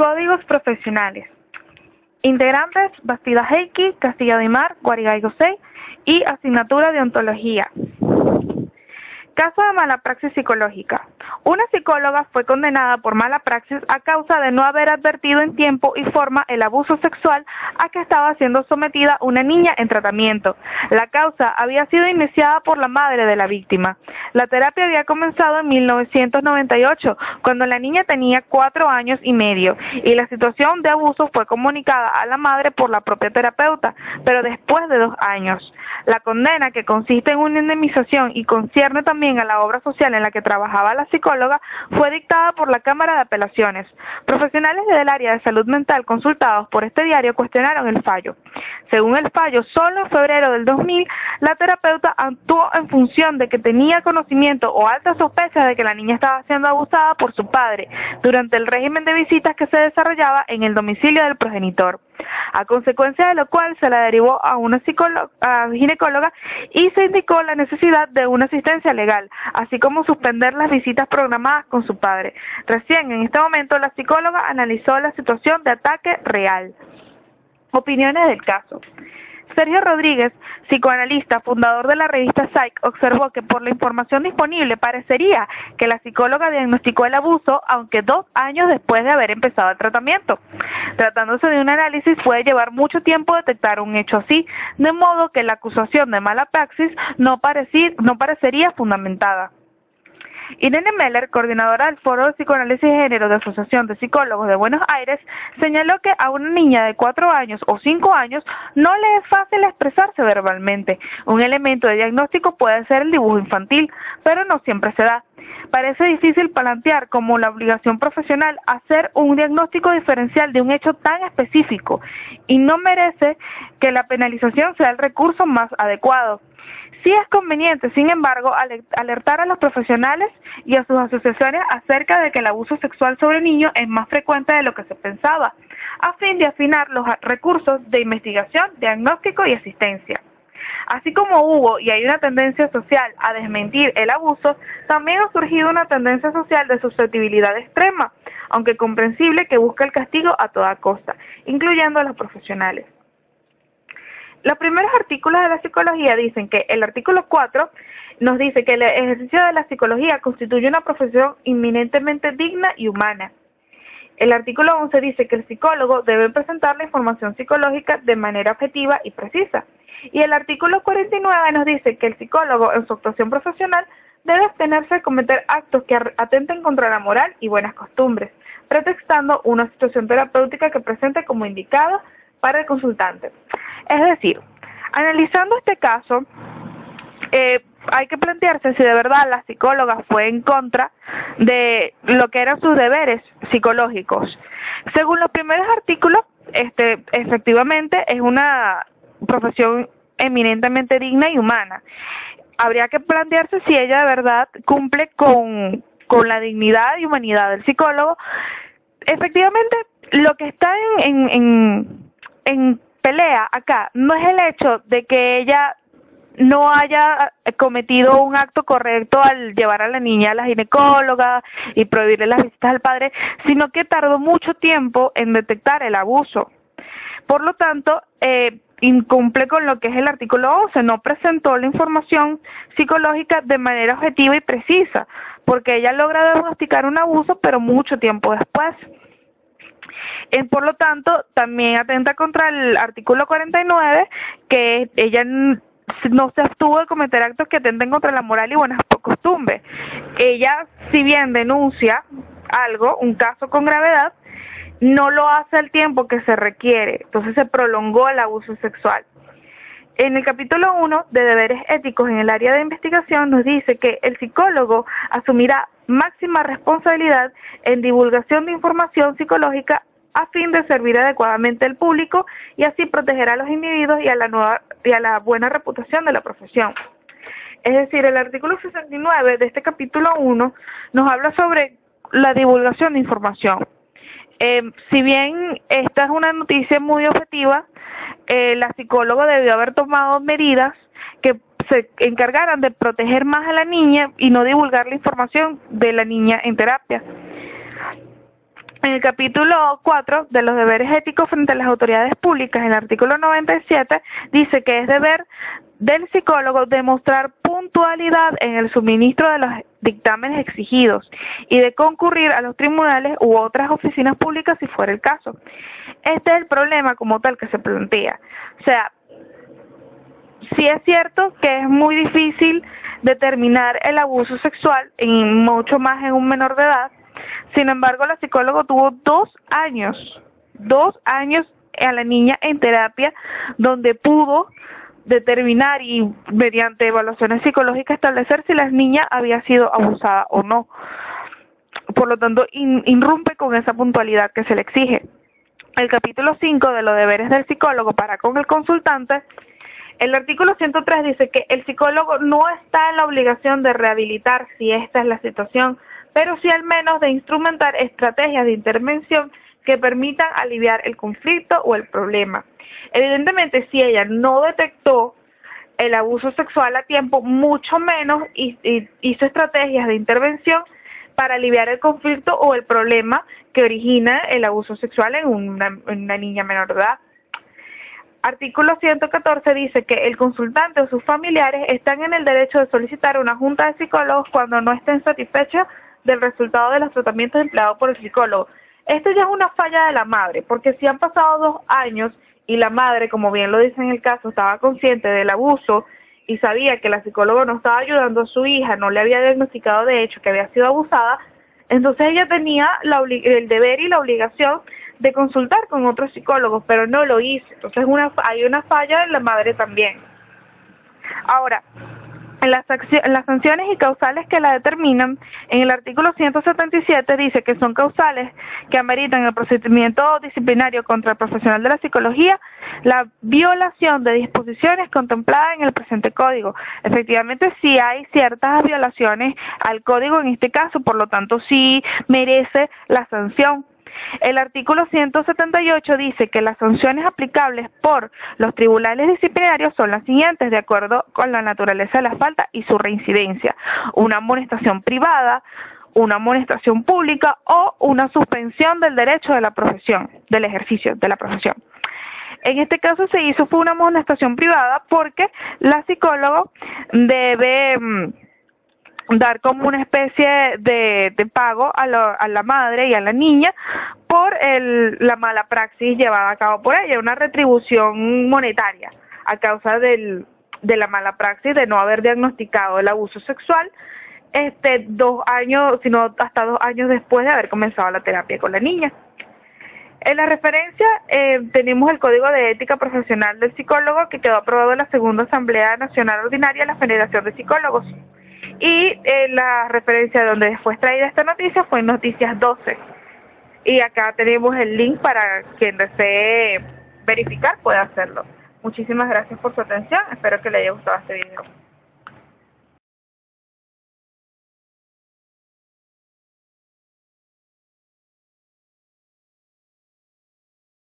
Códigos profesionales. Integrantes: Bastida Heikki, Castilla de Mar, Guarigay Gosei y asignatura de ontología. Caso de mala praxis psicológica. Una psicóloga fue condenada por mala praxis a causa de no haber advertido en tiempo y forma el abuso sexual a que estaba siendo sometida una niña en tratamiento. La causa había sido iniciada por la madre de la víctima. La terapia había comenzado en 1998, cuando la niña tenía 4 años y medio, y la situación de abuso fue comunicada a la madre por la propia terapeuta, pero después de 2 años. La condena, que consiste en una indemnización y concierne también a la obra social en la que trabajaba la psicóloga, fue dictada por la Cámara de Apelaciones. Profesionales del área de salud mental consultados por este diario cuestionaron el fallo. Según el fallo, solo en febrero del 2000, la terapeuta actuó en función de que tenía conocimiento o alta sospecha de que la niña estaba siendo abusada por su padre durante el régimen de visitas que se desarrollaba en el domicilio del progenitor, a consecuencia de lo cual se la derivó a una ginecóloga y se indicó la necesidad de una asistencia legal, así como suspender las visitas programadas con su padre. Recién en este momento la psicóloga analizó la situación de ataque real. Opiniones del caso. Sergio Rodríguez, psicoanalista, fundador de la revista Psych, observó que por la información disponible parecería que la psicóloga diagnosticó el abuso, aunque 2 años después de haber empezado el tratamiento. Tratándose de un análisis, puede llevar mucho tiempo detectar un hecho así, de modo que la acusación de mala praxis no parecería fundamentada. Irene Meller, coordinadora del Foro de Psicoanálisis de Género de Asociación de Psicólogos de Buenos Aires, señaló que a una niña de 4 años o 5 años no le es fácil expresarse verbalmente. Un elemento de diagnóstico puede ser el dibujo infantil, pero no siempre se da. Parece difícil plantear como la obligación profesional hacer un diagnóstico diferencial de un hecho tan específico, y no merece que la penalización sea el recurso más adecuado. Sí es conveniente, sin embargo, alertar a los profesionales y a sus asociaciones acerca de que el abuso sexual sobre niños es más frecuente de lo que se pensaba, a fin de afinar los recursos de investigación, diagnóstico y asistencia. Así como hubo y hay una tendencia social a desmentir el abuso, también ha surgido una tendencia social de susceptibilidad extrema, aunque comprensible, que busca el castigo a toda costa, incluyendo a los profesionales. Los primeros artículos de la psicología dicen que el artículo 4 nos dice que el ejercicio de la psicología constituye una profesión inminentemente digna y humana. El artículo 11 dice que el psicólogo debe presentar la información psicológica de manera objetiva y precisa. Y el artículo 49 nos dice que el psicólogo en su actuación profesional debe abstenerse de cometer actos que atenten contra la moral y buenas costumbres, pretextando una situación terapéutica que presente como indicada para el consultante. Es decir, analizando este caso, hay que plantearse si de verdad la psicóloga fue en contra de lo que eran sus deberes psicológicos. Según los primeros artículos, efectivamente es una profesión eminentemente digna y humana. Habría que plantearse si ella de verdad cumple con la dignidad y humanidad del psicólogo. Efectivamente, lo que está en pelea acá no es el hecho de que ella no haya cometido un acto correcto al llevar a la niña a la ginecóloga y prohibirle las visitas al padre, sino que tardó mucho tiempo en detectar el abuso. Por lo tanto, incumple con lo que es el artículo 11, no presentó la información psicológica de manera objetiva y precisa, porque ella logra diagnosticar un abuso, pero mucho tiempo después. Por lo tanto, también atenta contra el artículo 49, que ella no se abstuvo de cometer actos que atenten contra la moral y buenas costumbres. Ella, si bien denuncia algo, un caso con gravedad, no lo hace al tiempo que se requiere, entonces se prolongó el abuso sexual. En el capítulo 1 de deberes éticos en el área de investigación nos dice que el psicólogo asumirá máxima responsabilidad en divulgación de información psicológica a fin de servir adecuadamente al público y así proteger a los individuos y a la buena reputación de la profesión. Es decir, el artículo 69 de este capítulo 1 nos habla sobre la divulgación de información. Si bien esta es una noticia muy objetiva, la psicóloga debió haber tomado medidas que se encargaran de proteger más a la niña y no divulgar la información de la niña en terapia. En el capítulo 4 de los deberes éticos frente a las autoridades públicas, en el artículo 97, dice que es deber del psicólogo demostrar puntualidad en el suministro de los dictámenes exigidos y de concurrir a los tribunales u otras oficinas públicas si fuera el caso. Este es el problema como tal que se plantea. O sea, sí es cierto que es muy difícil determinar el abuso sexual, mucho más en un menor de edad. Sin embargo, la psicóloga tuvo 2 años a la niña en terapia, donde pudo determinar y mediante evaluaciones psicológicas establecer si la niña había sido abusada o no. Por lo tanto, irrumpe con esa puntualidad que se le exige. El capítulo 5 de los deberes del psicólogo para con el consultante, el artículo 103 dice que el psicólogo no está en la obligación de rehabilitar si esta es la situación, pero sí al menos de instrumentar estrategias de intervención que permitan aliviar el conflicto o el problema. Evidentemente, si ella no detectó el abuso sexual a tiempo, mucho menos hizo estrategias de intervención para aliviar el conflicto o el problema que origina el abuso sexual en una niña menor de edad. Artículo 114 dice que el consultante o sus familiares están en el derecho de solicitar una junta de psicólogos cuando no estén satisfechos del resultado de los tratamientos empleados por el psicólogo. Esto ya es una falla de la madre, porque si han pasado 2 años y la madre, como bien lo dice en el caso, estaba consciente del abuso y sabía que la psicóloga no estaba ayudando a su hija, no le había diagnosticado de hecho que había sido abusada, entonces ella tenía el deber y la obligación de consultar con otros psicólogos, pero no lo hizo. Entonces hay una falla en la madre también. Ahora, en las sanciones y causales que la determinan, en el artículo 177 dice que son causales que ameritan el procedimiento disciplinario contra el profesional de la psicología la violación de disposiciones contempladas en el presente código. Efectivamente, sí hay ciertas violaciones al código en este caso, por lo tanto sí merece la sanción. El artículo 178 dice que las sanciones aplicables por los tribunales disciplinarios son las siguientes, de acuerdo con la naturaleza de la falta y su reincidencia: una amonestación privada, una amonestación pública o una suspensión del derecho de la profesión, del ejercicio de la profesión. En este caso fue una amonestación privada porque la psicóloga debe dar como una especie de pago a la madre y a la niña por la mala praxis llevada a cabo por ella, una retribución monetaria a causa de la mala praxis de no haber diagnosticado el abuso sexual 2 años, sino hasta 2 años después de haber comenzado la terapia con la niña. En la referencia tenemos el Código de Ética Profesional del Psicólogo, que quedó aprobado en la Segunda Asamblea Nacional Ordinaria de la Federación de Psicólogos. Y la referencia donde después traída esta noticia fue en Noticias 12. Y acá tenemos el link para quien desee verificar, puede hacerlo. Muchísimas gracias por su atención, espero que le haya gustado este video.